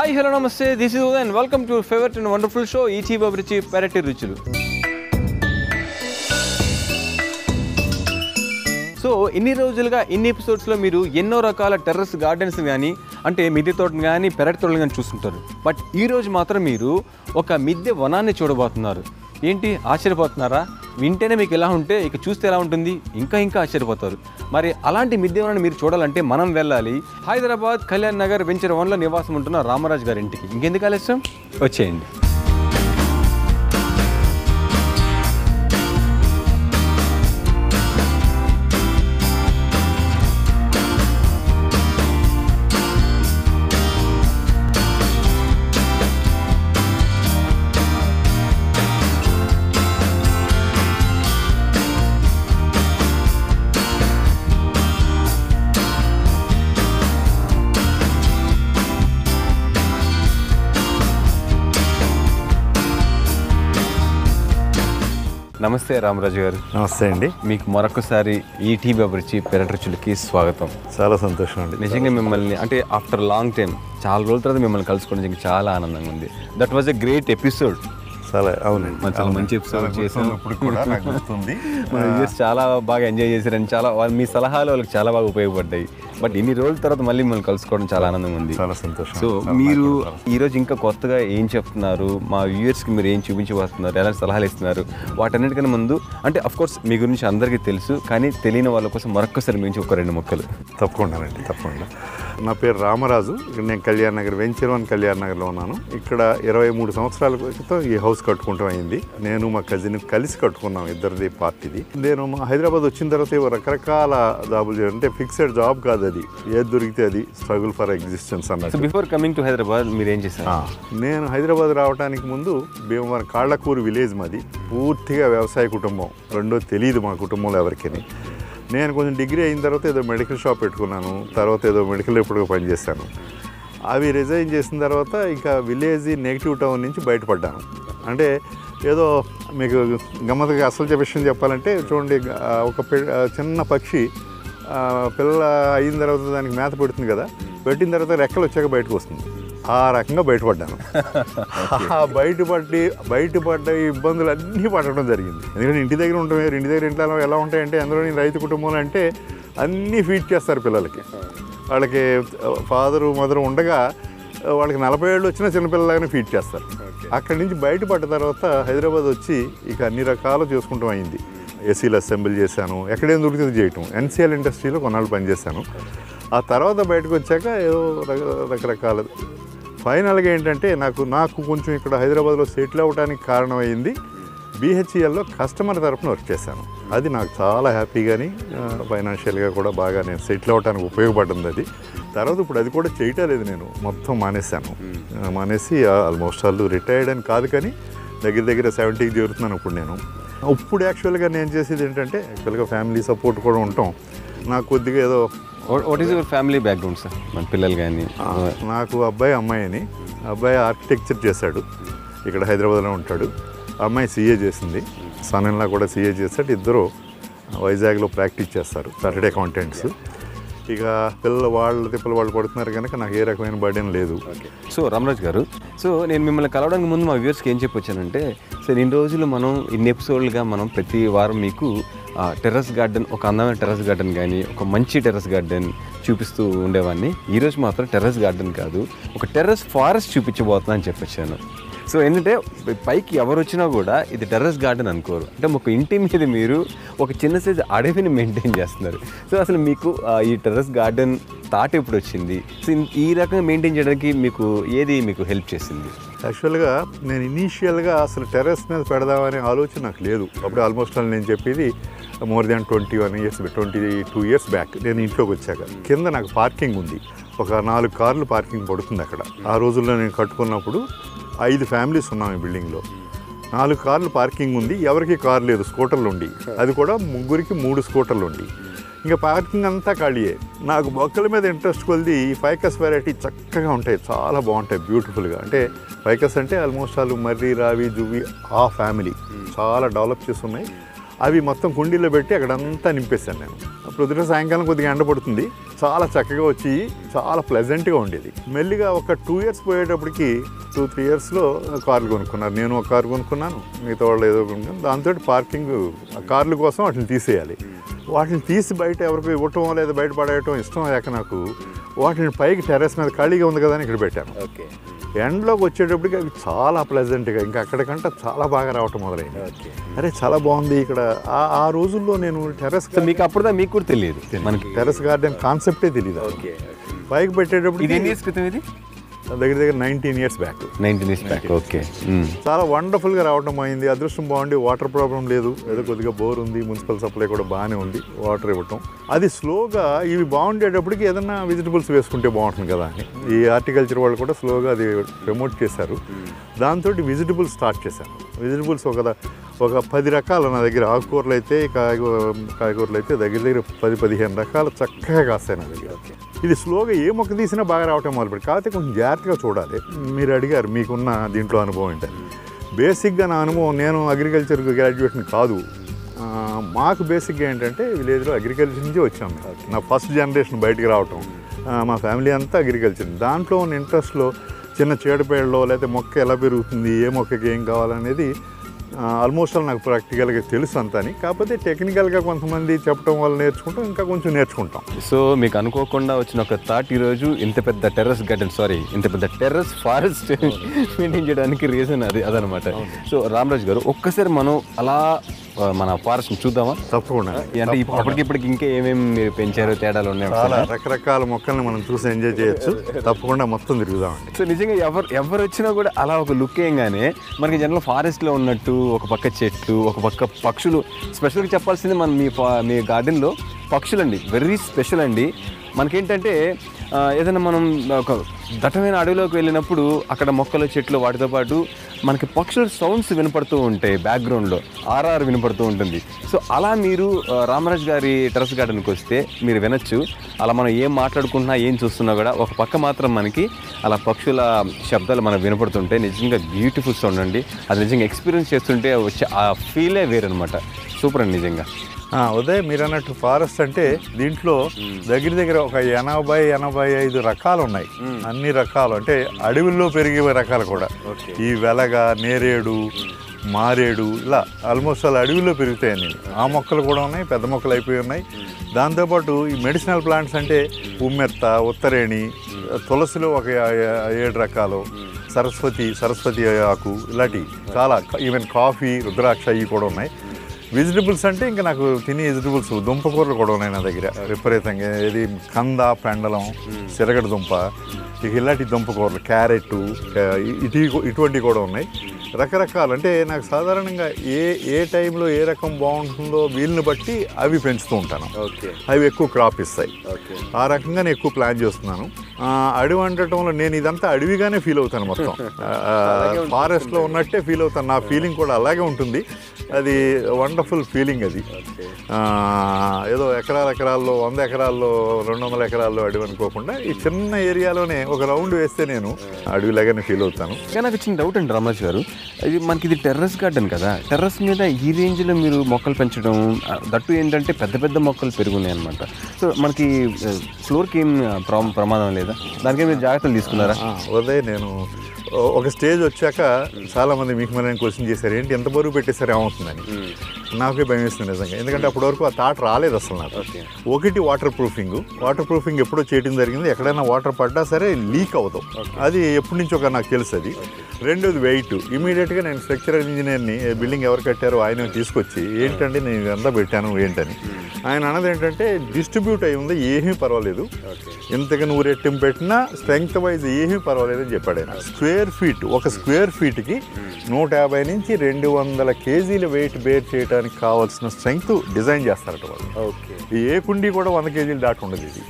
Hi hello నమస్తే, this is Uday and welcome to favourite and wonderful show ET Abhiruchi పెరటి రుచులు. So ఇన్ని రోజులుగా ఇన్ని ఎపిసోడ్స్లో మీరు ఎన్నో రకాల టెర్రస్ గార్డెన్స్ కానీ అంటే మిద్దె తోటను కానీ పెరటి తోటలు కానీ చూస్తుంటారు. బట్ ఈరోజు మాత్రం మీరు ఒక మిద్దె వనాన్ని చూడబోతున్నారు. ఏంటి ఆశ్చర్యపోతున్నారా? వింటేనే మీకు ఎలా ఉంటే ఇక చూస్తే ఎలా ఉంటుంది, ఇంకా ఆశ్చర్యపోతారు. మరి అలాంటి మిద్దె వనాన్ని మీరు చూడాలంటే మనం వెళ్ళాలి హైదరాబాద్ కళ్యాణ్ నగర్ వెంచర్ 1లో నివాసం ఉంటున్న రామరాజు గారి ఇంటికి. ఇంకెందుకు ఆలస్యం, వచ్చేయండి. నమస్తే రామరాజు గారు. నమస్తే అండి. మీకు మరొకసారి ఈటీవీ అభిరుచి పెరటి రుచులకి స్వాగతం. చాలా సంతోషం అండి. నిజంగా మిమ్మల్ని అంటే ఆఫ్టర్ లాంగ్ టైం చాలా రోజుల తర్వాత మిమ్మల్ని కలుసుకోవడం నిజంగా చాలా ఆనందంగా ఉంది. That was a great episode. చాలా అవునండి, చాలా మంచి ఎపిసోడ్ చేసాం. ఇప్పుడు కూడా నాకు గుర్తుంది. మన వ్యూయర్స్ చాలా బాగా ఎంజాయ్ చేశారని, చాలా మీ సలహాలు వాళ్ళకి చాలా బాగా ఉపయోగపడ్డాయి. బట్ ఇన్ని రోజుల తర్వాత మళ్ళీ మిమ్మల్ని కలుసుకోవడం చాలా ఆనందంగా ఉంది. చాలా సంతోషం. సో మీరు ఈరోజు ఇంకా కొత్తగా ఏం చెప్తున్నారు, మా వ్యూయర్స్కి మీరు ఏం చూపించబోతున్నారు, ఎలాంటి సలహాలు ఇస్తున్నారు, వాటన్నిటికన్నా ముందు అంటే అఫ్కోర్స్ మీ గురించి అందరికీ తెలుసు, కానీ తెలియని వాళ్ళ కోసం మరొక్కసారి మించి ఒక 2 ముక్కలు. తప్పకుండానండి, తప్పకుండా. నా పేరు రామరాజు. ఇక్కడ నేను కళ్యాణ్ నగర్ వెంచర్ 1 కళ్యాణ్ నగర్లో ఉన్నాను. ఇక్కడ 23 సంవత్సరాల క్రితం ఈ హౌస్ కట్టుకుంటాం అయింది. నేను మా కజిన్ కలిసి కట్టుకున్నాం, ఇద్దరిది పార్టీది. నేను హైదరాబాద్ వచ్చిన తర్వాత రకరకాల జాబులు అంటే ఫిక్స్డ్ జాబ్ కాదు, అది ఏది దొరికితే అది స్ట్రగుల్ ఫర్ ఎగ్జిస్టెన్స్ అన్నట్టు. బిఫోర్ కమింగ్ టు హైదరాబాద్ మీరు ఏం చేశారు? నేను హైదరాబాద్ రావడానికి ముందు భీమవరం కాళ్ళకూరు విలేజ్ మాది. పూర్తిగా వ్యవసాయ కుటుంబం, రెండో తెలియదు మా కుటుంబంలో ఎవరికని. నేను కొంచెం డిగ్రీ అయిన తర్వాత ఏదో మెడికల్ షాప్ పెట్టుకున్నాను. తర్వాత ఏదో మెడికల్ ఎప్పుడుగా పనిచేశాను. అవి రిజైన్ చేసిన తర్వాత ఇంకా విలేజ్ నెగిటివ్ టౌన్ నుంచి బయటపడ్డాను. అంటే ఏదో మీకు గమ్మత్తుగా అసలు విషయం చెప్పాలంటే చూడండి, ఒక చిన్న పక్షి పిల్ల అయిన తర్వాత దానికి మేత పెడుతుంది కదా, పెట్టిన తర్వాత రెక్కలు వచ్చాక బయటకు వస్తుంది. ఆ రకంగా బయటపడ్డాను. బయటపడ్డ ఇబ్బందులు అన్నీ పడటం జరిగింది. ఎందుకంటే ఇంటి దగ్గర ఉంటాం, ఇంటి దగ్గర ఇంట్లో ఎలా ఉంటాయంటే అందులో రైతు కుటుంబంలో అంటే అన్నీ ఫీడ్ చేస్తారు పిల్లలకి. వాళ్ళకి ఫాదరు మదరు ఉండగా వాళ్ళకి 40 ఏళ్ళు వచ్చినా చిన్నపిల్లలాగానే ఫీడ్ చేస్తారు. అక్కడి నుంచి బయటపడ్డ తర్వాత హైదరాబాద్ వచ్చి ఇక అన్ని రకాలు చేసుకుంటాం అయింది. ఏసీలు అసెంబ్లీ చేశాను, ఎక్కడేం దొరికితే చేయటం. ఎన్సీఎల్ ఇండస్ట్రీలో కొన్నాళ్ళు పనిచేశాను. ఆ తర్వాత బయటకు వచ్చాక ఏదో రకరకాల ఫైనల్గా ఏంటంటే నాకు కొంచెం ఇక్కడ హైదరాబాద్లో సెటిల్ అవ్వడానికి కారణమైంది బీహెచ్ఈఎల్లో కస్టమర్ తరఫున వర్క్ చేశాను. అది నాకు చాలా హ్యాపీగాని ఫైనాన్షియల్గా కూడా బాగా నేను సెటిల్ అవ్వడానికి ఉపయోగపడింది అది. తర్వాత ఇప్పుడు అది కూడా చేయటం లేదు, నేను మొత్తం మానేసి ఆల్మోస్ట్ వాళ్ళు రిటైర్డ్ అని కాదు కానీ దగ్గర 70కి చేరుతున్నాను ఇప్పుడు నేను. ఇప్పుడు యాక్చువల్గా నేను చేసేది ఏంటంటే యాక్చువల్గా ఫ్యామిలీ సపోర్ట్ కూడా ఉంటాం. నాకు కొద్దిగా ఏదో what is your family background sir? మన పిల్లలు కానీ? నాకు అబ్బాయి అమ్మాయి అని. అబ్బాయి ఆర్కిటెక్చర్ చేశాడు, ఇక్కడ హైదరాబాద్లో ఉంటాడు. అమ్మాయి సీఏ చేసింది, సనన్లా కూడా సీఏ చేశాడు. ఇద్దరు వైజాగ్లో ప్రాక్టీస్ చేస్తారు, చార్టెడ్ అకౌంటెంట్స్. ఇక పిల్లలు వాళ్ళు పడుతున్నారు కనుక నాకు ఏ రకమైన బర్డెన్ లేదు. సో రామరాజు గారు, సో నేను మిమ్మల్ని కలవడానికి ముందు మా వ్యూవర్స్కి ఏం చెప్పొచ్చానంటే, సార్ ఇన్ని రోజులు మనం ఇన్ని ఎపిసోడ్లుగా మనం ప్రతి వారం మీకు టెర్రస్ గార్డెన్, ఒక అందమైన టెర్రస్ గార్డెన్ కానీ ఒక మంచి టెర్రస్ గార్డెన్ చూపిస్తూ ఉండేవాడిని. ఈరోజు మాత్రం టెర్రస్ గార్డెన్ కాదు, ఒక టెర్రస్ ఫారెస్ట్ చూపించబోతున్నా అని చెప్పొచ్చాను. సో ఏంటంటే పైకి ఎవరు వచ్చినా కూడా ఇది టెర్రస్ గార్డెన్ అనుకోరు. అంటే ఒక ఇంటి మీద మీరు ఒక చిన్న సైజు అడవిని మెయింటైన్ చేస్తున్నారు. సో అసలు మీకు ఈ టెర్రస్ గార్డెన్ థాట్ ఎప్పుడు వచ్చింది? సో ఈ రకంగా మెయింటైన్ చేయడానికి ఏది మీకు హెల్ప్ చేసింది? యాక్చువల్గా నేను ఇనీషియల్గా అసలు టెర్రస్ మీద పెడదామనే ఆలోచన నాకు లేదు. అప్పుడు ఆల్మోస్ట్ నేను చెప్పేది మోర్ దాన్ 22 ఇయర్స్ బ్యాక్. నేను ఇంట్లోకి వచ్చాక కింద నాకు పార్కింగ్ ఉంది, ఒక 4 కార్లు పార్కింగ్ పడుతుంది అక్కడ. ఆ రోజుల్లో నేను కట్టుకున్నప్పుడు 5 ఫ్యామిలీస్ ఉన్నాం ఈ బిల్డింగ్లో. 4 కార్లు పార్కింగ్ ఉంది, ఎవరికి కారు లేదు, స్కూటర్లు ఉండి, అది కూడా ముగ్గురికి 3 స్కూటర్లు ఉండి. ఇంకా పార్కింగ్ అంతా ఖాళీయే. నాకు మొక్కల మీద ఇంట్రెస్ట్ కొలిది ఈ ఫైకస్ వెరైటీ చక్కగా ఉంటాయి, చాలా బాగుంటాయి, బ్యూటిఫుల్గా. అంటే ఫైకస్ అంటే ఆల్మోస్ట్ వాళ్ళు మర్రి, రావి, జువ్వి ఆ ఫ్యామిలీ చాలా డెవలప్ చేసి ఉన్నాయి. అవి మొత్తం కుండీలో పెట్టి అక్కడంతా నింపేశాను నేను. ప్రొద్దున సాయంకాలం కొద్దిగా ఎండ పడుతుంది, చాలా చక్కగా వచ్చి చాలా ప్లెజెంట్గా ఉండేది. మెల్లిగా ఒక 2 years పోయేటప్పటికి 2-3 yearsలో కార్లు కొనుక్కున్నారు. నేను ఒక కారు కొనుక్కున్నాను, మిగతా వాళ్ళు ఏదో కొనుక్కున్నాను. దాంతో పార్కింగ్ కార్ల కోసం వాటిని తీసేయాలి. వాటిని తీసి బయట ఎవరికి ఇవ్వటం లేదా బయట పడేయటం ఇష్టం లేక నాకు వాటిని పైకి టెర్రస్ మీద ఖాళీగా ఉంది కదా అని ఇక్కడ పెట్టాను. ఓకే. ఎండ్లోకి వచ్చేటప్పటికి అవి చాలా ప్లెజెంట్గా ఇంకా అక్కడికంటే చాలా బాగా రావటం మొదలైంది. అరే చాలా బాగుంది ఇక్కడ. ఆ రోజుల్లో నేను టెర్రస్ మీకు అప్పుడు మీకు కూడా తెలియదు, మనకి టెర్రస్ గార్డెన్ కాన్సెప్టే తెలియదు. పైకి పెట్టేటప్పుడు ఇది ఎన్ని years క్రితం? ఇది దగ్గర 19 years back. 19 years back. Okay. చాలా వండర్ఫుల్గా రావడం అయింది. అదృష్టం బాగుండి వాటర్ ప్రాబ్లం లేదు, ఏదో కొద్దిగా బోర్ ఉంది, మున్సిపల్ సప్లై కూడా బాగానే ఉంది, వాటర్ ఇవ్వటం. అది స్లోగా ఇవి బాగుండేటప్పటికి ఏదన్నా వెజిటబుల్స్ వేసుకుంటే బాగుంటుంది కదా అని ఈ హార్టికల్చర్ వాళ్ళు కూడా స్లోగా అది ప్రమోట్ చేశారు. దాంతో వెజిటబుల్స్ స్టార్ట్ చేశాను. వెజిటబుల్స్ ఒక 10 రకాలు నా దగ్గర. ఆకుకూరలు అయితే కాయగూరలు అయితే దగ్గర 10-15 రకాలు చక్కగా కాస్తాయి నా దగ్గర. ఇది స్లోగా ఏ మొక్క తీసినా బాగా రావటం మొదలుపెట్టి. కాకపోతే కొంచెం జాగ్రత్తగా చూడాలి. మీరు అడిగారు మీకున్న దీంట్లో అనుభవం ఏంటని. బేసిక్గా నా అనుభవం, నేను అగ్రికల్చర్ గ్రాడ్యుయేషన్ కాదు. మాకు బేసిక్గా ఏంటంటే విలేజ్లో అగ్రికల్చర్ నుంచి వచ్చాము. నా ఫస్ట్ జనరేషన్ బయటికి రావటం, మా ఫ్యామిలీ అంతా అగ్రికల్చర్. దాంట్లో ఉన్న ఇంట్రెస్ట్లో చిన్న చీడపేడలో లేకపోతే మొక్క ఎలా పెరుగుతుంది, ఏ మొక్కకి ఏం కావాలనేది ఆల్మోస్ట్ నాకు ప్రాక్టికల్గా తెలుసు అంతని. కాకపోతే టెక్నికల్గా కొంతమంది చెప్పడం వల్ల నేర్చుకుంటాం, ఇంకా కొంచెం నేర్చుకుంటాం. సో మీకు అనుకోకుండా వచ్చిన ఒక థాట్ ఈరోజు ఇంత పెద్ద టెర్రస్ గార్డెన్, ఇంత పెద్ద టెర్రస్ ఫారెస్ట్ మెయింటైన్ చేయడానికి రీజన్ అదనమాట. సో రామరాజు గారు, ఒక్కసారి మనం అలా మన ఫారెస్ట్ చూద్దామా? తప్పకుండా. అంటే అప్పటికిప్పటికి ఇంకా ఏమేమి మీరు పెంచారో, తేడాలు ఉన్నాయి? చాలా రకరకాల మొక్కల్ని మనం చూసి ఎంజాయ్ చేయొచ్చు. తప్పకుండా మొత్తం తిరుగుదామండి. సో నిజంగా ఎవరు వచ్చినా కూడా అలా ఒక లుక్ వేయగానే మనకి జనరల్ ఫారెస్ట్లో ఉన్నట్టు ఒక పక్క చెట్లు, ఒక పక్క పక్షులు. స్పెషల్గా చెప్పాల్సింది మన మీ గార్డెన్లో పక్షులు అండి, వెరీ స్పెషల్ అండి. మనకేంటంటే ఏదైనా మనం ఒక దట్టమైన అడవిలోకి వెళ్ళినప్పుడు అక్కడ మొక్కలు, చెట్లు, వాటితో పాటు మనకి పక్షుల సౌండ్స్ వినపడుతూ ఉంటాయి, బ్యాక్గ్రౌండ్లో ఆర్ఆర్ వినపడుతూ ఉంటుంది. సో అలా మీరు రామరాజు గారి టెర్రస్ గార్డెన్కి వస్తే మీరు వినొచ్చు. అలా మనం ఏం మాట్లాడుకుంటున్నా, ఏం చూస్తున్నా కూడా ఒక పక్క మాత్రం మనకి అలా పక్షుల శబ్దాలు మనకు వినపడుతుంటాయి. నిజంగా బ్యూటిఫుల్ సౌండ్ అండి. అది నిజంగా ఎక్స్పీరియన్స్ చేస్తుంటే వచ్చే ఆ ఫీలే వేరనమాట. సూపర్ అండి నిజంగా. ఉదయ్ మీరు అన్నట్టు ఫారెస్ట్ అంటే దీంట్లో దగ్గర ఒక 80-85 రకాలు ఉన్నాయి. అన్ని రకాలు అంటే అడవుల్లో పెరిగే రకాలు కూడా. ఈ వెలగ, నేరేడు, మారేడు, ఇలా ఆల్మోస్ట్ అలా అడవిలో పెరుగుతాయని ఆ మొక్కలు కూడా ఉన్నాయి, పెద్ద మొక్కలు అయిపోయి ఉన్నాయి. దాంతోపాటు ఈ మెడిసినల్ ప్లాంట్స్ అంటే ఉమ్మెత్త, ఉత్తరేణి, తులసిలో ఒక 7 రకాలు, సరస్వతి ఆకు, ఇలాంటివి చాలా. ఈవెన్ కాఫీ, రుద్రాక్ష ఇవి కూడా ఉన్నాయి. వెజిటబుల్స్ అంటే ఇంకా నాకు తినే వెజిటబుల్స్, దుంపకూరలు కూడా ఉన్నాయి నా దగ్గర విపరీతంగా. ఇది కంద, పెండలం, సిరగడ దుంప, ఇక ఇలాంటి దుంపకూరలు, క్యారెట్, ఇటువంటివి కూడా ఉన్నాయి. రకరకాలు. అంటే నాకు సాధారణంగా ఏ టైంలో ఏ రకం బాగుంటుందో వీళ్ళని బట్టి అవి పెంచుతూ ఉంటాను. అవి ఎక్కువ క్రాప్ ఇస్తాయి. ఆ రకంగా నేను ఎక్కువ ప్లాన్ చేస్తున్నాను. అడవి అంటటంలో నేను ఇదంతా అడవిగానే ఫీల్ అవుతాను. మొత్తం ఫారెస్ట్లో ఉన్నట్టే ఫీల్ అవుతాను. నా ఫీలింగ్ కూడా అలాగే ఉంటుంది. అది వండర్ఫుల్ ఫీలింగ్. అది ఏదో ఎకరాల్లో 100 ఎకరాల్లో 200 ఎకరాల్లో అడవి అనుకోకుండా ఈ చిన్న ఏరియాలోనే ఒక రౌండ్ వేస్తే నేను అడవిలాగానే ఫీల్ అవుతాను. కానీ నాకు చిన్న డౌట్ అండి రామరాజు గారు, ఇది టెర్రస్ గార్డెన్ కదా, టెర్రస్ మీద ఈ రేంజ్లో మీరు మొక్కలు పెంచడం, దట్టు ఏంటంటే పెద్ద మొక్కలు పెరుగున్నాయి అనమాట. సో మనకి ఫ్లోర్కి ఏం ప్రమాదం లేదా? దానికి మీరు జాగ్రత్తలు తీసుకున్నారా? ఉదయ్ నేను ఒక స్టేజ్ వచ్చాక చాలామంది మీకు మనం క్వశ్చన్ చేశారు, ఏంటి ఎంత బరువు పెట్టేసరి ఏమవుతుందని. నాకే భయం వేస్తుంది నిజంగా. ఎందుకంటే అప్పటి వరకు ఆ థాట్ రాలేదు అసలు నాకు. ఒకటి వాటర్ ప్రూఫింగ్ ఎప్పుడో చేయడం జరిగింది. ఎక్కడైనా వాటర్ పడ్డా సరే లీక్ అవుతాం, అది ఎప్పటి నుంచో నాకు తెలుసు అది. రెండోది వెయిట్. ఇమీడియట్గా నేను స్ట్రక్చరల్ ఇంజనీర్ని, బిల్డింగ్ ఎవరు కట్టారో ఆయన తీసుకొచ్చి ఏంటంటే నేను ఇదంతా పెట్టాను ఏంటని. ఆయన అన్నది ఏంటంటే డిస్ట్రిబ్యూట్ అయి ఉంది, ఏమీ పర్వాలేదు, ఇంతగా నువ్వు రెట్టింపు పెట్టినా స్ట్రెంగ్త్ వైజ్ ఏమీ పర్వాలేదు అని చెప్పాడు ఆయన. ఒక స్క్వేర్ ఫీట్కి 150 నుంచి 200 కేజీల వెయిట్ బేర్ చేయడానికి కావాల్సిన స్ట్రెంగ్త్ డిజైన్ చేస్తారట వాళ్ళు. ఏ కుండీ కూడా 100 కేజీలు దాటి ఉండదు ఇది.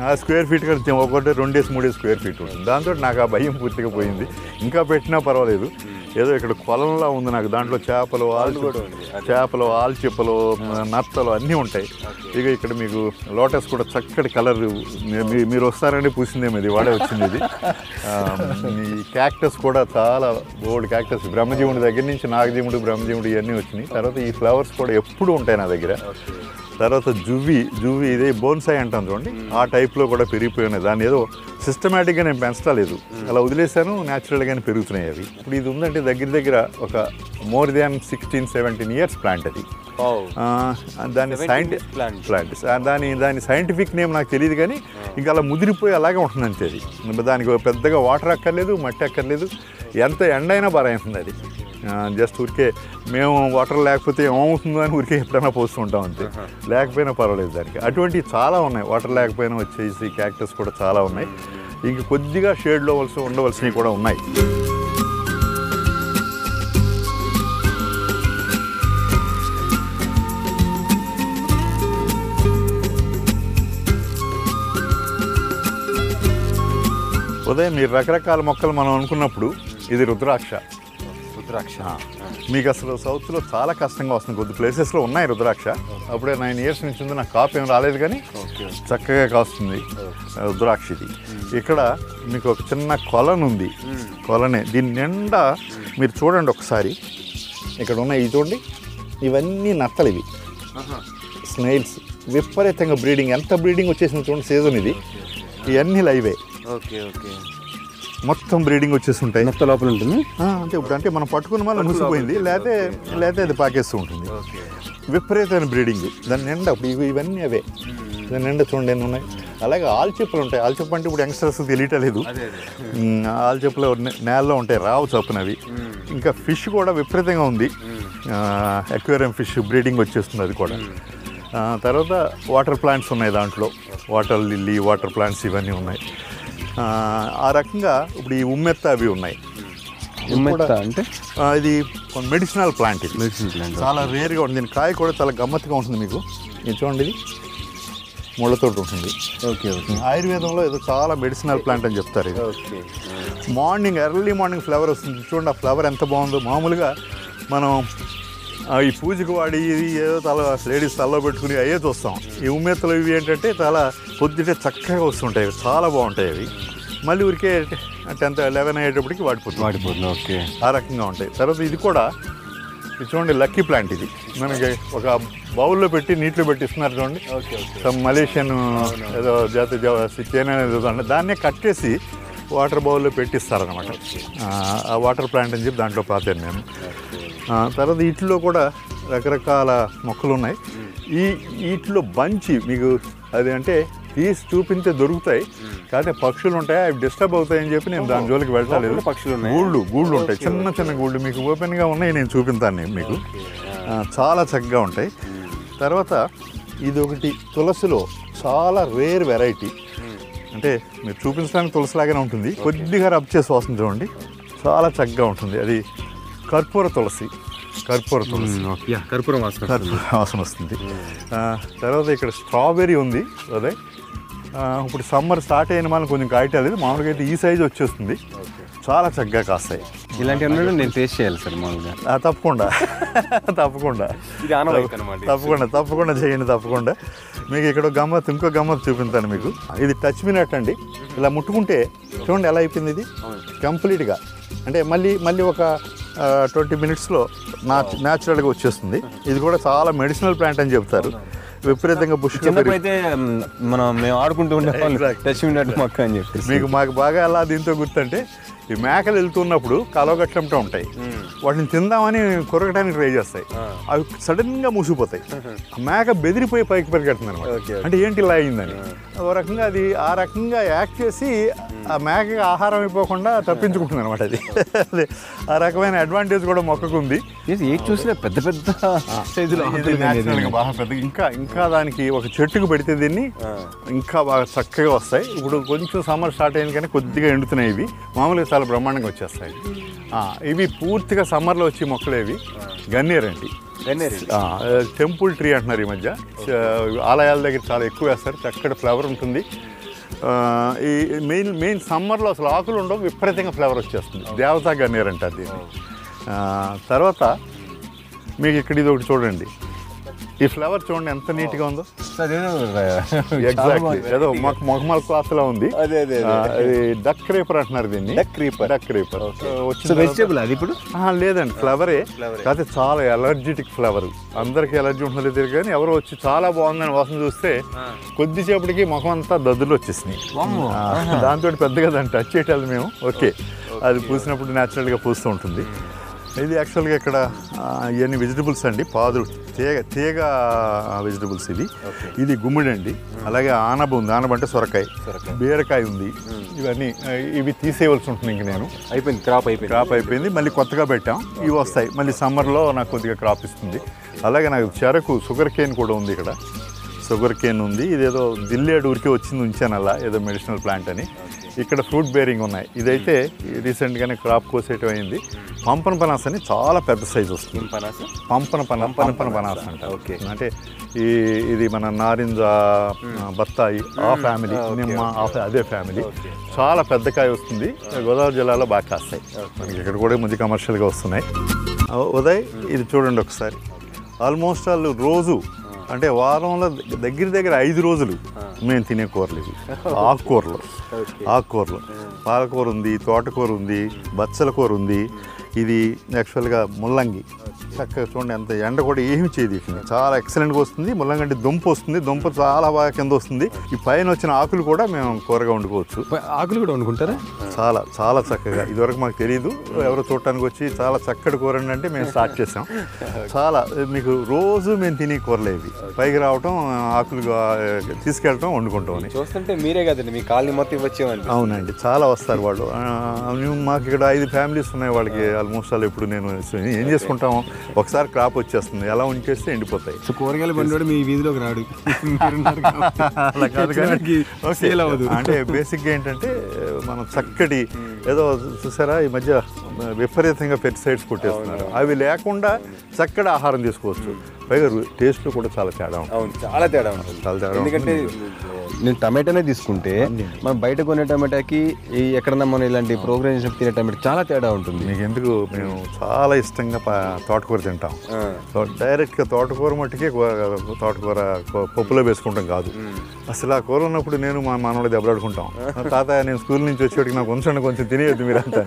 ఆ స్క్వేర్ ఫీట్ కంటే 1-2-3 స్క్వేర్ ఫీట్ ఉంటుంది. దాంతో నాకు ఆ భయం పూర్తిగా పోయింది. ఇంకా పెట్టినా పర్వాలేదు, ఏదో ఇక్కడ కొలంలా ఉంది నాకు. దాంట్లో చేపలు, ఆల్చిప్పలు, నత్తలు అన్నీ ఉంటాయి. ఇక ఇక్కడ మీకు లోటస్ కూడా చక్కటి కలర్, మీరు వస్తారని పూసిందేమో, ఇది వాడే వచ్చింది. ఇది ఈ క్యాక్టస్ కూడా చాలా బోల్డ్ క్యాక్టస్, బ్రహ్మజీవుడి దగ్గర నుంచి నాగజీవుడు, బ్రహ్మజీవుడు ఇవన్నీ వచ్చినాయి. తర్వాత ఈ ఫ్లవర్స్ కూడా ఎప్పుడు ఉంటాయి నా దగ్గర. తర్వాత జువ్వి ఇదే బోన్సాయి అంటాం చూడండి, ఆ టైప్లో కూడా పెరిగిపోయి ఉన్నాయి. దాన్ని ఏదో సిస్టమేటిక్గా నేను పెంచలేదు, అలా వదిలేసాను, న్యాచురల్గానే పెరుగుతున్నాయి అవి. ఇప్పుడు ఇది ఉందంటే దగ్గర ఒక మోర్ దాన్ 16-17 ఇయర్స్ ప్లాంట్ అది. దాని దాని సైంటిఫిక్ నేమ్ నాకు తెలియదు, కానీ ఇంకా అలా ముదిరిపోయి అలాగే ఉంటుంది అంతే. అది దానికి పెద్దగా వాటర్ అక్కర్లేదు, మట్టి అక్కర్లేదు, ఎంత ఎండ అయినా బారైతుంది అది. జస్ట్ ఊరికే మేము వాటర్ లేకపోతే ఏమవుతుందో అని ఊరికే ఎప్పుడైనా పోస్తూ ఉంటాం అంతే, లేకపోయినా పర్వాలేదు దానికి. అటువంటివి చాలా ఉన్నాయి, వాటర్ లేకపోయినా వచ్చేసి క్యాక్టస్ కూడా చాలా ఉన్నాయి. ఇంక కొద్దిగా షేడ్లో ఉండవలసినవి కూడా ఉన్నాయి. ఉదయం మీరు రకరకాల మొక్కలు మనం అనుకున్నప్పుడు ఇది రుద్రాక్ష. మీకు అసలు సౌత్లో చాలా కష్టంగా వస్తుంది, కొద్ది ప్లేసెస్లో ఉన్నాయి రుద్రాక్ష. అప్పుడే 9 ఇయర్స్ నుంచి ఉంది, నాకు కాపు ఏం రాలేదు, కానీ చక్కగా కాస్తుంది రుద్రాక్ష. ఇది ఇక్కడ మీకు ఒక చిన్న కొలనుంది, కొలనే దీని నిండా మీరు చూడండి ఒకసారి. ఇక్కడ ఉన్నాయి ఇవి చూడండి, ఇవన్నీ నత్తలు, ఇవి స్నేల్స్. విపరీతంగా బ్రీడింగ్, ఎంత బ్రీడింగ్ వచ్చేసింది చూడండి సీజన్ ఇది. ఇవన్నీ లైవే, మొత్తం బ్రీడింగ్ వచ్చేసి ఉంటాయి. నత్త లోపల ఉంటుంది అంటే ఇప్పుడు అంటే మనం పట్టుకున్న మళ్ళీ ముసిపోయింది, లేకపోతే అది పాకేస్తూ ఉంటుంది. విపరీతమైన బ్రీడింగ్ దాని నిండా. ఇప్పుడు ఇవన్నీ అవే, దాని నిండా చూడండి ఎన్ని ఉన్నాయి. అలాగే ఆల్చెప్పులు ఉంటాయి. ఆల్చెప్పు అంటే ఇప్పుడు యంగ్స్టర్స్ తెలియటలేదు, ఆల్చెప్పులు నేలలో ఉంటాయి, రావు చప్పునవి. ఇంకా ఫిష్ కూడా విపరీతంగా ఉంది, అక్వేరియం ఫిష్ బ్రీడింగ్ వచ్చేస్తుంది అది కూడా. తర్వాత వాటర్ ప్లాంట్స్ ఉన్నాయి దాంట్లో, వాటర్ లిల్లీ, వాటర్ ప్లాంట్స్ ఇవన్నీ ఉన్నాయి. ఆ రకంగా ఇప్పుడు ఈ ఉమ్మెత్త అవి ఉన్నాయి. అంటే ఇది మెడిసినల్ ప్లాంట్, ఇది చాలా రేర్గా ఉంటుంది. దీని కాయ కూడా చాలా గమ్మత్తుగా ఉంటుంది. మీకు ఇది చూడండి, ఇది ముళ్ళతోటి ఉంటుంది. ఆయుర్వేదంలో ఏదో చాలా మెడిసినల్ ప్లాంట్ అని చెప్తారు. ఇది ఎర్లీ మార్నింగ్ ఫ్లవర్ వస్తుంది చూడండి. ఆ ఫ్లవర్ ఎంత బాగుందో. మామూలుగా మనం ఈ పూజకు వాడి ఏదో లేడీస్ తలలో పెట్టుకుని అయ్యే చూస్తాం. ఈ ఉమ్మెత్తలు ఇవి ఏంటంటే చాలా పొద్దుటే చక్కగా వస్తుంటాయి, చాలా బాగుంటాయి అవి. మళ్ళీ ఊరికే 10-11 అయ్యేటప్పటికి వాడిపోతుంది. ఓకే, ఆ రకంగా ఉంటాయి. తర్వాత ఇది కూడా ఇది చూడండి, లక్కీ ప్లాంట్. ఇది మనకి ఒక బౌల్లో పెట్టి నీటిలో పెట్టిస్తున్నారు చూడండి. సమ్ మలేషియన్ ఏదో చైనా ఏదో దాన్నే కట్టేసి వాటర్ బౌల్లో పెట్టిస్తారనమాట. ఆ వాటర్ ప్లాంట్ అని చెప్పి దాంట్లో పాతాను నేను. తర్వాత వీటిలో కూడా రకరకాల మొక్కలు ఉన్నాయి. వీటిలో బంచి మీకు అది అంటే తీసి చూపించే దొరుకుతాయి, కానీ పక్షులు ఉంటాయి, అవి డిస్టర్బ్ అవుతాయని చెప్పి నేను దాని జోలికి వెళ్ళలేదు. గూళ్ళు ఉంటాయి, చిన్న చిన్న గూళ్ళు మీకు ఓపెన్గా ఉన్నాయి, నేను చూపిస్తాను మీకు. చాలా చక్కగా ఉంటాయి. తర్వాత ఇది ఒకటి తులసిలో చాలా రేర్ వెరైటీ. అంటే మీరు చూపించడానికి తులసిలాగానే ఉంటుంది, కొద్దిగా రబ్ చేసి వస్తుంది చూడండి, చాలా చక్కగా ఉంటుంది. అది కర్పూర తులసి కర్పూరం వాసన వస్తుంది. తర్వాత ఇక్కడ స్ట్రాబెర్రీ ఉంది. అదే ఇప్పుడు సమ్మర్ స్టార్ట్ అయిన మనం కొంచెం కాయటాలేదు, మామూలుగా అయితే ఈ సైజు వచ్చేస్తుంది, చాలా చక్కగా కాస్తాయి. ఇలాంటివన్నీ నేను టేస్ట్ చేయాలి సార్ మామూలుగా. తప్పకుండా చేయండి, తప్పకుండా. మీకు ఇక్కడ ఇంకో గమ్మత్ చూపిస్తాను మీకు. ఇది టచ్ మీ నట్ అండి. ఇలా ముట్టుకుంటే చూడండి ఎలా అయిపోయింది ఇది కంప్లీట్గా. అంటే మళ్ళీ ఒక 20 మినిట్స్లో న్యాచురల్గా వచ్చేస్తుంది. ఇది కూడా చాలా మెడిసినల్ ప్లాంట్ అని చెప్తారు. విపరీతంగా అయితే మేము ఆడుకుంటూ ఉండేవాళ్ళం మొక్క అని చెప్పి. మాకు బాగా ఎలా దీంతో గుర్తంటే, ఈ మేకలు వెళ్తున్నప్పుడు కలవగట్లంటూ ఉంటాయి, వాటిని తిందామని కొరకడానికి ట్రై చేస్తాయి, అవి సడన్గా మూసిపోతాయి. మేక బెదిరిపోయి పైకి పరిగెడుతుంది అనమాట. అంటే ఏంటి ఇలా అయిందని ఓ రకంగా అది ఆ రకంగా యాక్ట్ చేసి ఆ మేకకి ఆహారం అయిపోకుండా తప్పించుకుంటుంది అనమాట. అది ఆ రకమైన అడ్వాంటేజ్ కూడా మొక్కకు ఉంది. చూసినా పెద్ద పెద్ద బాగా పెద్ద. ఇంకా దానికి ఒక చెట్టుకు పెడితే దీన్ని ఇంకా బాగా చక్కగా వస్తాయి. ఇప్పుడు కొంచెం సమ్మర్ స్టార్ట్ అయింది కానీ కొద్దిగా ఎండుతున్నాయి. ఇవి మామూలుగా చాలా బ్రహ్మాండంగా వచ్చేస్తాయి. ఇవి పూర్తిగా సమ్మర్లో వచ్చే మొక్కలు. ఇవి గన్నేరు అండి, టెంపుల్ ట్రీ అంటున్నారు ఈ మధ్య. ఆలయాల దగ్గర చాలా ఎక్కువ వేస్తారు, చక్కటి ఫ్లవర్ ఉంటుంది. ఈ మెయిన్ సమ్మర్లో అసలు ఆకులు ఉండవు, విపరీతంగా ఫ్లవర్ వచ్చేస్తుంది. దేవతా గన్నేరు అంటారు దీన్ని. తర్వాత మీకు ఇక్కడ ఇది ఒకటి చూడండి, ఈ ఫ్లవర్ చూడండి ఎంత నీట్గా ఉందో. ఎగ్జాక్ట్లీ ఏదో మొగమల్ క్లాత్లో ఉంది. అది డక్ క్రీపర్ అంటున్నారు దీన్ని. డక్ క్రీపర్ వెజిటేబుల్ అది ఇప్పుడు లేదండి, ఫ్లవరే. కాకపోతే చాలా ఎలర్జెటిక్ ఫ్లవర్. అందరికి ఎలర్జీ ఉంటుందో తెలియదు కానీ ఎవరో వచ్చి చాలా బాగుందని వాసన చూస్తే కొద్దిసేపటికి ముఖం అంతా దద్దులు వచ్చేసినాయి. దాంతో పెద్దగా దాన్ని టచ్ చేయటాలి మేము. ఓకే, అది పూసినప్పుడు న్యాచురల్గా పూస్తూ ఉంటుంది. ఇది యాక్చువల్గా ఇక్కడ ఇవన్నీ వెజిటబుల్స్ అండి, పాదులు తీగ వెజిటబుల్స్. ఇది గుమ్మిడి అండి. అలాగే ఆనబ ఉంది, ఆనబ అంటే సొరకాయ, బీరకాయ ఉంది. ఇవన్నీ ఇవి తీసేయవలసి ఉంటుంది. ఇంక నేను అయిపోయింది, క్రాప్ అయిపోయింది. మళ్ళీ కొత్తగా పెట్టాం, ఇవి వస్తాయి. మళ్ళీ సమ్మర్లో నాకు కొద్దిగా క్రాప్ ఇస్తుంది. అలాగే నాకు చెరకు, షుగర్ కేన్ కూడా ఉంది ఇక్కడ. షుగర్ కేన్ ఉంది. ఇదేదో దిల్లేడు ఊరికే వచ్చింది, ఉంచాను అలా, ఏదో మెడిసినల్ ప్లాంట్ అని. ఇక్కడ ఫ్రూట్ బేరింగ్ ఉన్నాయి. ఇదైతే రీసెంట్గానే క్రాప్ కోసేయటం అయింది. పంపన పనాస అని చాలా పెద్ద సైజు వస్తుంది. పంపన పనాస అంట. ఓకే, అంటే ఇది మన నారింజ, బత్తాయి ఆ ఫ్యామిలీ, నిమ్మ అదే ఫ్యామిలీ. చాలా పెద్ద కాయ వస్తుంది. గోదావరి జిల్లాలో బాగా కాస్తాయి. మనకి ఇక్కడ కూడా మంచి కమర్షియల్గా వస్తున్నాయి. ఉదయ్ ఇది చూడండి ఒకసారి. ఆల్మోస్ట్ వాళ్ళు రోజు అంటే వారంలో దగ్గర 5 రోజులు మేము తినే కూరలు ఇవి. ఆకుకూరలు పాలకూర ఉంది, తోటకూర ఉంది, బచ్చల కూర ఉంది. ఇది యాక్చువల్గా ముల్లంగి. చక్కగా చూడండి ఎంత ఎండ కూడా ఏమి చేయదు. చాలా ఎక్సలెంట్గా వస్తుంది. ముల్లంగి అంటే దుంప వస్తుంది. దుంప చాలా బాగా కింద వస్తుంది. ఈ పైన వచ్చిన ఆకులు కూడా మేము కూరగా వండుకోవచ్చు. ఆకులు కూడా వండుకుంటారా? చాలా చాలా చక్కగా. ఇదివరకు మాకు తెలియదు. ఎవరో చూడటానికి వచ్చి చాలా చక్కటి కూర అంటే మేము స్టార్ట్ చేసాం. చాలా మీకు రోజు మేము తినే కూరలే ఇవి. పైకి రావటం, ఆకులు తీసుకెళ్ళటం, వండుకుంటాం అని. చూస్తుంటే మీరే కదండి మీ కాలనీ మొత్తం వచ్చేవాళ్ళు. అవునండి, చాలా వస్తారు వాళ్ళు. మాకు ఇక్కడ 5 ఫ్యామిలీస్ ఉన్నాయి. వాళ్ళకి ఆల్మోస్ట్ వాళ్ళు ఇప్పుడు నేను ఏం చేసుకుంటాము, ఒకసారి క్రాప్ వచ్చేస్తుంది, ఎలా ఉంచేస్తే ఎండిపోతాయి. సో కూరగాయల బండి మీ వీధిలోకి రాడు. అలా కాదు కానీ అంటే బేసిక్గా ఏంటంటే మనం చక్కటి ఏదో చూసారా ఈ మధ్య విపరీతంగా పెస్టిసైడ్స్ కొట్టేస్తున్నారు. అవి లేకుండా చక్కటి ఆహారం తీసుకోవచ్చు. పైగా టేస్ట్లో కూడా చాలా తేడా ఉంటుంది. చాలా తేడా ఉంటుంది. ఎందుకంటే నేను టమాటానే తీసుకుంటే మనం బయట కొనే టమాటాకి ఎక్కడన్నా మనం ఇలాంటి ప్రోగ్రామ్ తినే టమాటా చాలా తేడా ఉంటుంది. మీకు ఎందుకు మేము చాలా ఇష్టంగా తోటకూర తింటాం. డైరెక్ట్గా తోటకూర మట్టుకే తోటకూర పప్పులో వేసుకుంటాం కాదు. అసలు ఆ కూర ఉన్నప్పుడు నేను మా మనవాళ్ళు దెబ్బలాడుకుంటాం. తాత నేను స్కూల్ నుంచి వచ్చేటికి నాకు ఉంచండి, కొంచెం తినేయద్దు మీరు అంత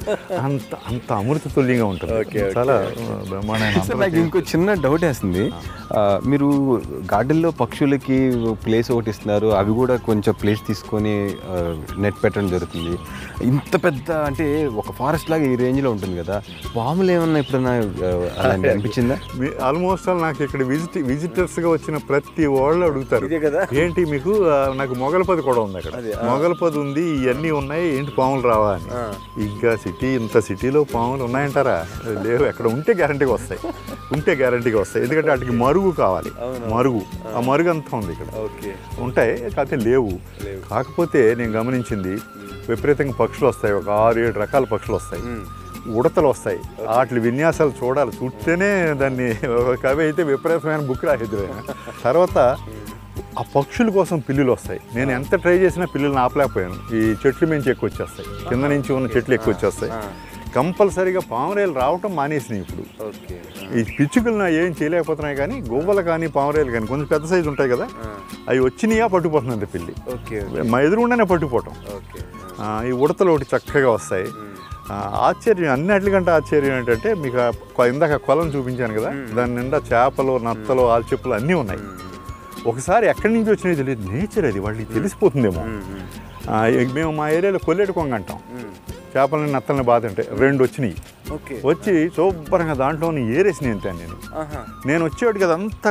అంత అంత అమృత తుల్యంగా ఉంటుంది. చాలా బ్రహ్మాండంగా. నాకు ఇంకో చిన్న డౌట్ వేస్తుంది. మీరు గార్డెన్లో పక్షులకి ప్లేస్ ఒకటి ఇస్తున్నారు, అవి కూడా కొంచెం ప్లేస్ తీసుకొని నెట్ పెట్టడం జరుగుతుంది. ఇంత పెద్ద అంటే ఒక ఫారెస్ట్ లాగా ఈ రేంజ్లో ఉంటుంది కదా, పాములు ఏమన్నా ఎప్పుడన్నా అనిపించిందా? ఆల్మోస్ట్ నాకు ఇక్కడ విజిటర్స్గా వచ్చిన ప్రతి వాళ్ళు అడుగుతారు ఏంటి మీకు, నాకు మొగలపది కూడా ఉంది అక్కడ. మొగలపది ఉంది, ఇవన్నీ ఉన్నాయి, ఏంటి పాములు రావా అని. ఇంకా ఇంత సిటీలో పాములు ఉన్నాయంటారా? లేవు. ఎక్కడ ఉంటే గ్యారంటీగా వస్తాయి, ఎందుకంటే వాటికి మరుగు కావాలి. ఆ మరుగు అంతా ఉంది ఇక్కడ. ఉంటాయి కాకపోతే లేవు. కాకపోతే నేను గమనించింది విపరీతంగా పక్షులు వస్తాయి. ఒక 6-7 రకాల పక్షులు వస్తాయి. ఉడతలు వస్తాయి. వాటి విన్యాసాలు చూడాలి. చూస్తేనే దాన్ని కవి అయితే విపరీతమైన బుక్ రాసేది. తర్వాత ఆ పక్షుల కోసం పిల్లులు వస్తాయి. నేను ఎంత ట్రై చేసినా పిల్లులను ఆపలేకపోయాను. ఈ చెట్లు మించి ఎక్కువ వచ్చేస్తాయి, కింద నుంచి ఉన్న చెట్లు ఎక్కువ వచ్చేస్తాయి. కంపల్సరీగా పావురేలు రావటం మానేసినాయి ఇప్పుడు. ఈ పిచ్చుకలను ఏం చేయలేకపోతున్నాయి కానీ గువ్వలు కానీ పావురేలు కానీ కొంచెం పెద్ద సైజు ఉంటాయి కదా, అవి వచ్చినాయా పట్టుకుపోతుంది పిల్లి. మా ఎదురుగుండానే పట్టుకుపోవటం. ఈ ఉడతలు ఒకటి చక్కగా వస్తాయి. ఆశ్చర్యం, అన్నిటికంటే ఆశ్చర్యం ఏంటంటే మీకు ఇందాక కొలను చూపించాను కదా, దాని నిండా చేపలు, నత్తలు, ఆల్చెప్పులు అన్నీ ఉన్నాయి. ఒకసారి ఎక్కడి నుంచి వచ్చినాయి తెలియదు. నేచర్ అది, వాళ్ళకి తెలిసిపోతుందేమో. మేము మా ఏరియాలో కొల్లేటి కొంగ అంటాం. చేపలని నత్తలని బాధ అంటే 2 వచ్చినాయి. వచ్చి శుభ్రంగా దాంట్లోని ఏరేసినాయి అంతే. నేను వచ్చేవాడికి అదంతా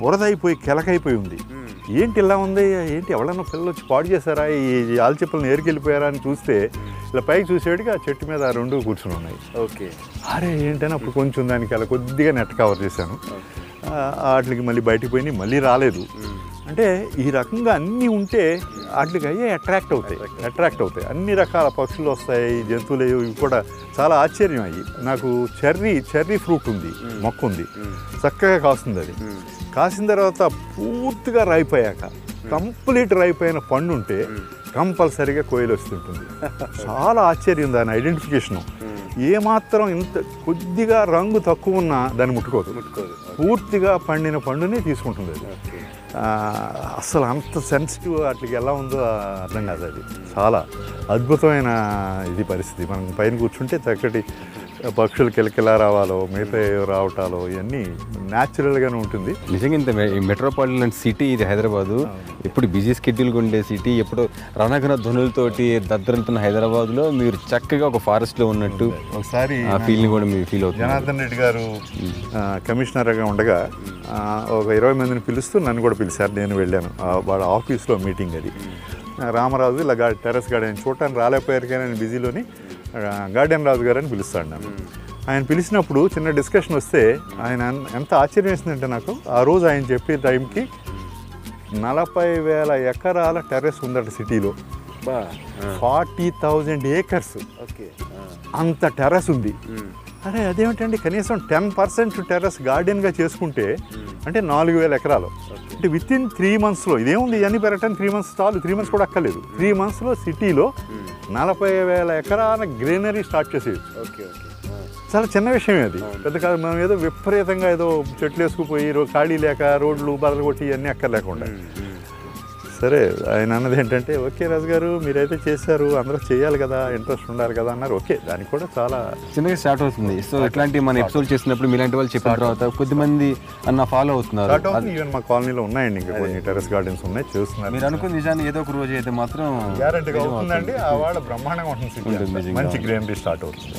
బురదైపోయి కెలకైపోయి ఉంది. ఏంటి ఇలా ఉంది, ఏంటి ఎవరన్నా పిల్లలు వచ్చి పాడు చేశారా, ఈ ఆల్చెప్పులను ఏరికెళ్ళిపోయారా అని చూస్తే ఇలా పైకి చూసేవాడికి ఆ చెట్టు మీద 2 కూర్చుని ఉన్నాయి. అరే ఏంటని అప్పుడు కొంచెం దానికి అలా కొద్దిగా నెట్ కవర్ చేశాను. వాటికి మళ్ళీ బయటికి పోయినాయి, మళ్ళీ రాలేదు. అంటే ఈ రకంగా అన్నీ ఉంటే వాటికి అయ్యే అట్రాక్ట్ అవుతాయి. అన్ని రకాల పక్షులు వస్తాయి, జంతువులు ఇవి కూడా చాలా ఆశ్చర్యం అయ్యి. నాకు చెర్రీ ఫ్రూట్ ఉంది, మొక్క ఉంది, చక్కగా కాస్తుంది. అది కాసిన తర్వాత పూర్తిగా రాయిపోయాక కంప్లీట్ రాయిపోయిన పండు ఉంటే కంపల్సరీగా కోయిలు వస్తుంటుంది. చాలా ఆశ్చర్యం దాని ఐడెంటిఫికేషను. ఏమాత్రం ఇంత కొద్దిగా రంగు తక్కువ ఉన్నా దాన్ని ముట్టుకోదు, పూర్తిగా పండిన పండుని తీసుకుంటుంది అది. అసలు అంత సెన్సిటివ్ వాటికి ఎలా ఉందో అర్థం కాదు. అది చాలా అద్భుతమైన ఇది పరిస్థితి. మనం పైన కూర్చుంటే చక్కటి పక్షులు కిలకిలా రావాలో మిగతా రావటాలో ఇవన్నీ న్యాచురల్గానే ఉంటుంది. నిజంగా ఇంత మెట్రోపాలిటన్ సిటీ ఇది హైదరాబాదు. ఎప్పుడు బిజీ స్కెడ్యూల్గా ఉండే సిటీ, ఎప్పుడు రణఘన ధ్వనులతోటి దద్దరిల్లుతున్న హైదరాబాద్లో మీరు చక్కగా ఒక ఫారెస్ట్లో ఉన్నట్టు ఒకసారి ఆ ఫీల్ని కూడా మీరు ఫీల్ అవుతుంది. జనార్దన్ రెడ్డి గారు కమిషనర్గా ఉండగా ఒక 20 మందిని పిలుస్తూ నన్ను కూడా పిలిచారు. నేను వెళ్ళాను వాళ్ళ ఆఫీస్లో మీటింగ్. అది రామరాజు ఇలా టెర్రస్ గార్డెన్ చూడటానికి రాలేకపోయారు కానీ నేను బిజీలోని గార్డెన్ రాజు గారు అని పిలుస్తాడు నన్ను. ఆయన పిలిచినప్పుడు చిన్న డిస్కషన్ వస్తే ఆయన ఎంత ఆశ్చర్యం వేసిందంటే నాకు, ఆ రోజు ఆయన చెప్పే టైంకి 40,000 ఎకరాల టెర్రస్ ఉందట సిటీలో. 40,000 ఏకర్స్ అంత టెర్రస్ ఉంది. అరే అదేమిటండి, కనీసం 10% టెర్రస్ గార్డెన్గా చేసుకుంటే అంటే 4,000 ఎకరాలు. అంటే విత్ ఇన్ 3 monthsలో ఇదేముంది, ఇవన్నీ పెరగటానికి 3 months చాలు. 3 months కూడా అక్కర్లేదు. 3 monthsలో సిటీలో 40,000 ఎకరాల గ్రీనరీ స్టార్ట్ చేసేది. చాలా చిన్న విషయమే అది, పెద్ద కాదు. మనం ఏదో విపరీతంగా ఏదో చెట్లు వేసుకుపోయి ఖాళీ లేక రోడ్లు బదలు కొట్టి ఇవన్నీ అక్కర్లేకుండా. సరే ఆయన అన్నది ఏంటంటే, ఓకే రాజు గారు మీరైతే చేశారు, అందరూ చేయాలి కదా, ఇంట్రెస్ట్ ఉండాలి కదా అన్నారు. ఓకే, దానికి కూడా చాలా చిన్నగా స్టార్ట్ అవుతుంది. సో ఇట్లాంటి మన ఎపిసోడ్ చేసినప్పుడు మీలాంటి వాళ్ళు చెప్పిన తర్వాత కొద్దిమంది అన్న ఫాలో అవుతున్నారు. ఈవెన్ మా కాలనీలో ఉన్నాయండి ఇంకా కొన్ని టెర్రస్ గార్డెన్స్ ఉన్నాయి, చూస్తున్నారు. మీరు అనుకున్న నిజాన్ని ఏదో ఒక రోజు అయితే మాత్రం గ్యారెంటీగా అవుతుందండి. ఆ వాళ్ళ బ్రహ్మాండంగా ఉంటుంది, మంచి గ్రీనరీ స్టార్ట్ అవుతుంది.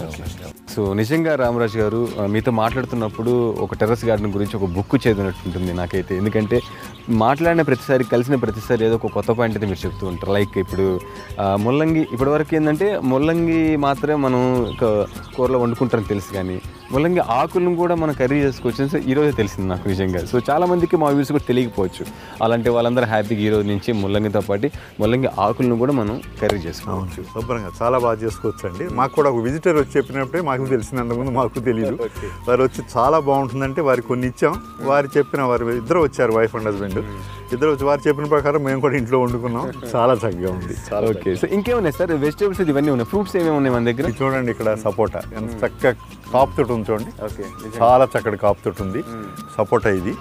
సో నిజంగా రామరాజు గారు మీతో మాట్లాడుతున్నప్పుడు ఒక టెర్రస్ గార్డెన్ గురించి ఒక బుక్ చదివినట్టుంటుంది నాకైతే. ఎందుకంటే మాట్లాడిన ప్రతిసారి, కలిసిన ప్రతిసారి ఏదో ఒక కొత్త పాయింట్ అయితే మీరు చెప్తూ ఉంటారు. లైక్ ఇప్పుడు ముల్లంగి, ఇప్పటివరకు ఏంటంటే ముల్లంగి మాత్రమే మనం కూరలో వండుకుంటారని తెలుసు, కానీ ముల్లంగి ఆకులను కూడా మనం కర్రీ చేసుకోవచ్చు. సో ఈరోజే తెలిసింది నాకు నిజంగా. సో చాలామందికి మా వ్యూస్ కూడా తెలియకపోవచ్చు. అలాంటి వాళ్ళందరూ హ్యాపీగా ఈరోజు నుంచి ముల్లంగితో పాటు ముల్లంగి ఆకులను కూడా మనం కర్రీ చేసుకోవచ్చు. శుభ్రంగా చాలా బాగా చేసుకోవచ్చు అండి. మాకు కూడా ఒక విజిటర్ వచ్చి చెప్పినప్పుడే మాకు తెలిసింది, అంతకుముందు మాకు తెలియదు. వారు వచ్చి చాలా బాగుంటుందంటే వారికి కొన్ని ఇచ్చాం. వారు చెప్పిన, వారు ఇద్దరు వచ్చారు, వైఫ్ అండ్ హస్బెండ్ ఇద్దరు వచ్చి వారు చెప్పిన ప్రకారం మేము కూడా ఇంట్లో వండుకున్నాం. చాలా చక్కగా ఉంది. ఓకే, సో ఇంకేమున్నాయి సార్ వెజిటేబుల్స్ ఇవన్నీ ఉన్నాయి, ఫ్రూట్స్ ఏమేమి ఉన్నాయి మన దగ్గర? చూడండి ఇక్కడ సపోటా ఎంత చక్కగా కాపు తోటి ఉంది చూడండి. చాలా చక్కటి కాపు తోటి ఉంది సపోటా ఇది.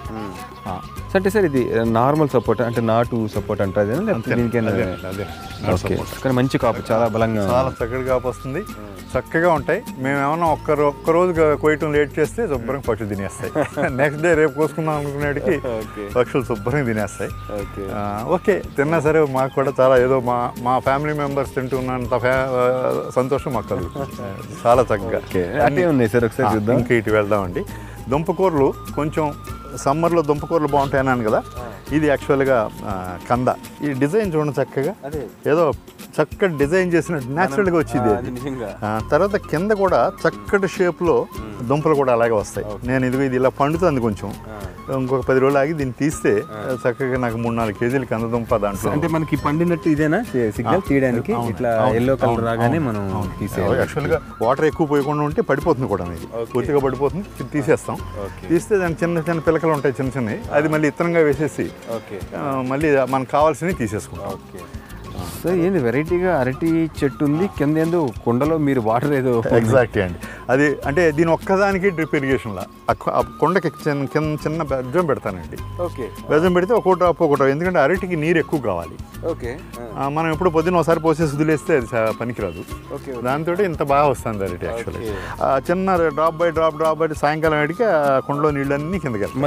అంటే సార్ ఇది నార్మల్ సపోటా అంటే నాటు సపోటా అంటారు, కానీ మంచి కాపు, చాలా బలంగా, చాలా చక్కటి కాపు వస్తుంది, చక్కగా ఉంటాయి. మేము ఏమన్నా ఒక్కరోజు కొయ్యటం లేట్ చేస్తే శుభ్రంగా పక్షులు తినేస్తాయి. నెక్స్ట్ డే రేపు కోసుకుందాం అనుకునేటికి పక్షులు శుభ్రంగా తినేస్తాయి. ఓకే, తిన్నా సరే మాకు కూడా చాలా ఏదో మా ఫ్యామిలీ మెంబర్స్ తింటున్నంత సంతోషం మాకు కలుగుతుంది. చాలా చక్కగా అన్నీ ఉన్నాయి సార్. ఒకసారి చూద్దాం. ఇంకా ఇటు వెళ్దామండి. దుంపకూరలు కొంచెం సమ్మర్లో దుంపకూరలు బాగుంటాయి అన్నాను కదా, ఇది యాక్చువల్గా కంద. ఈ డిజైన్ చూడండి చక్కగా, ఏదో చక్కటి డిజైన్ చేసినట్టు న్యాచురల్గా వచ్చింది. తర్వాత కింద కూడా చక్కటి షేప్లో దుంపలు కూడా అలాగే వస్తాయి. నేను ఇది ఇలా పండుతుంది కొంచెం, ఇంకొక 10 రోజులు ఆగి దీన్ని తీస్తే చక్కగా నాకు 3-4 కేజీలు కందదుంప దాంట్లో. అంటే మనకి పండినట్టు ఇదేనా సిగ్నల్ తీయడానికి? ఇట్లా ఎల్లో కలర్ రాగానే మనం తీసేయాలి. యాక్చువల్గా వాటర్ ఎక్కువ పోయకుండా ఉంటే పడిపోతుంది కూడా, ఇది పూర్తిగా పడిపోతుంది. తీసేస్తాం. తీస్తే దాని చిన్న చిన్న పిలకలు ఉంటాయి, చిన్న చిన్నవి, అది మళ్ళీ ఇత్తనంగా వేసేసి మళ్ళీ మనకు కావాల్సినవి తీసేసుకుంటాం. సో ఏంది వెరైటీగా అరటి చెట్టు ఉంది, కింద ఏందో కుండలో మీరు వాటర్ ఏదో. ఎగ్జాక్ట్లీ అండి, అది అంటే దీని ఒక్కదానికి డ్రిప్ ఇరిగేషన్లా కొండకి చిన్న బెజ్జం పెడతానండి. బెజ్జం పెడితే ఒక డ్రాప్, ఎందుకంటే అరటికి నీరు ఎక్కువ కావాలి. మనం ఎప్పుడు పొద్దున్న ఒకసారి పోసేసి వదిలేస్తే అది పనికిరాదు. దాంతో ఇంత బాగా వస్తుంది అరటి. యాక్చువల్లీ చిన్న డ్రాప్ బై డ్రాప్ సాయంకాలం అడిగి ఆ కుండలో నీళ్ళన్నీ కిందకి వెళ్తాయి.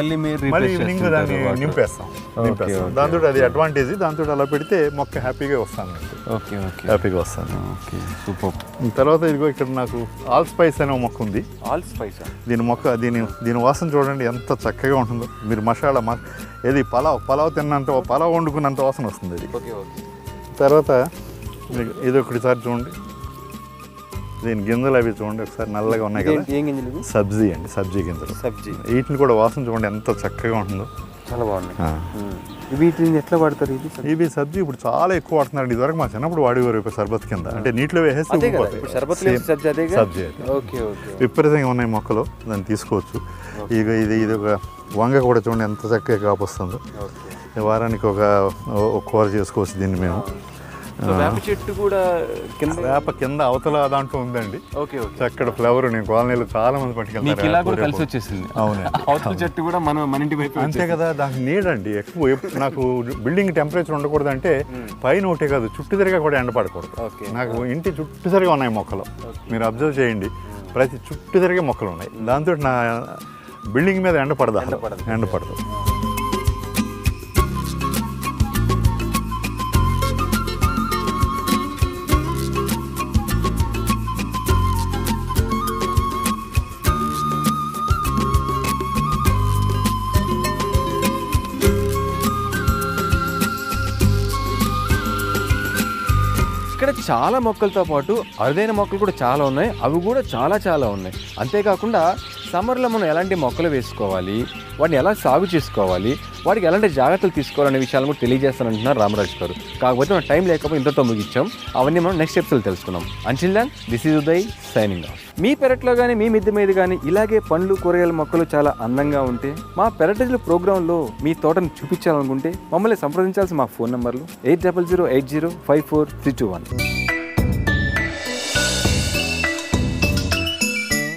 మళ్ళీ ఈవినింగ్ దాన్ని నింపేస్తాం. దాంతో అది అడ్వాంటేజ్. దాంతో అలా పెడితే మొక్క హ్యాపీగా వస్తాను, హ్యాపీగా వస్తాను. తర్వాత ఇదిగో ఇక్కడ నాకు ఆల్ స్పైస్ అనే మొక్క ఉంది. ఆల్ స్పైస్ దీని మొక్క, దీని వాసన చూడండి ఎంత చక్కగా ఉంటుందో. మీరు మసాలా ఏది పలావ్ తిన్నంత, పలావ్ వండుకున్నంత వాసన వస్తుంది అది. తర్వాత ఇది ఒకటిసారి చూడండి, దీని గింజలు అవి చూడండి ఒకసారి నల్లగా ఉన్నాయి కదా, సబ్జీ అండి, సబ్జీ గింజలు. వీటిని కూడా వాసన చూడండి ఎంత చక్కగా ఉంటుందో, చాలా బాగున్నాయి. వీటిని ఎట్లా వాడతారు? ఇవి సబ్జీ ఇప్పుడు చాలా ఎక్కువ వాడుతున్నారు. ఇదివరకు మా చిన్నప్పుడు వాడేవారు సర్బత్ కింద, అంటే నీటిలో వేసేసి సబ్జీ. విపరీతంగా ఉన్నాయి మొక్కలు, దాన్ని తీసుకోవచ్చు. ఇది ఒక వంగ కూడా చూడండి ఎంత చక్కగా కాపు వస్తుందో. వారానికి ఒక కూర చేసుకోవచ్చు దీన్ని మేము. సో వేప చెట్టు కూడా కింద వేప కింద అవతల దాంట్లో ఉందండి. Okay okay. అక్కడ ఫ్లవర్ నేను కాలనీలో చాలా మంది మీకు పట్టుకెళ్తాను. ఇలా కూడా కలిసి వచ్చేసింది. అవునండి. అవతల చెట్టు కూడా మన ఇంటి వైపు అంతే కదా, దానికి నీడండి ఎక్కువ. నాకు బిల్డింగ్ టెంపరేచర్ ఉండకూడదు అంటే పైన ఒకటే కాదు చుట్టూ తిరిగా కూడా ఎండ పడకూడదు. నాకు ఇంటి చుట్టూ తిరిగా ఉన్నాయి మొక్కలు, మీరు అబ్జర్వ్ చేయండి. ప్రతి చుట్టూ తిరిగే మొక్కలు ఉన్నాయి. దాంతో నా బిల్డింగ్ మీద ఎండ పడదు. ఇక్కడ చాలా మొక్కలతో పాటు అరుదైన మొక్కలు కూడా చాలా ఉన్నాయి. అవి కూడా చాలా ఉన్నాయి. అంతేకాకుండా సమ్మర్లో మనం ఎలాంటి మొక్కలు వేసుకోవాలి, వాటిని ఎలా సాగు చేసుకోవాలి, వాటికి ఎలాంటి జాగ్రత్తలు తీసుకోవాలనే విషయాలు కూడా తెలియజేస్తానంటున్నారు రామరాజు గారు. కాకపోతే మన టైం లేకపోతే ఇంతతో ముగించాం. అవన్నీ మనం నెక్స్ట్ ఎపిసోడ్ తెలుసుకున్నాం. Until then this is Uday signing off. మీ పెరట్లో కానీ మీ మిద్దె మీద కానీ ఇలాగే పండ్లు కూరగాయల మొక్కలు చాలా అందంగా ఉంటే మా పెరటిలో ప్రోగ్రాంలో మీ తోటను చూపించాలనుకుంటే మమ్మల్ని సంప్రదించాల్సిన మా ఫోన్ నంబర్లు 8008054321.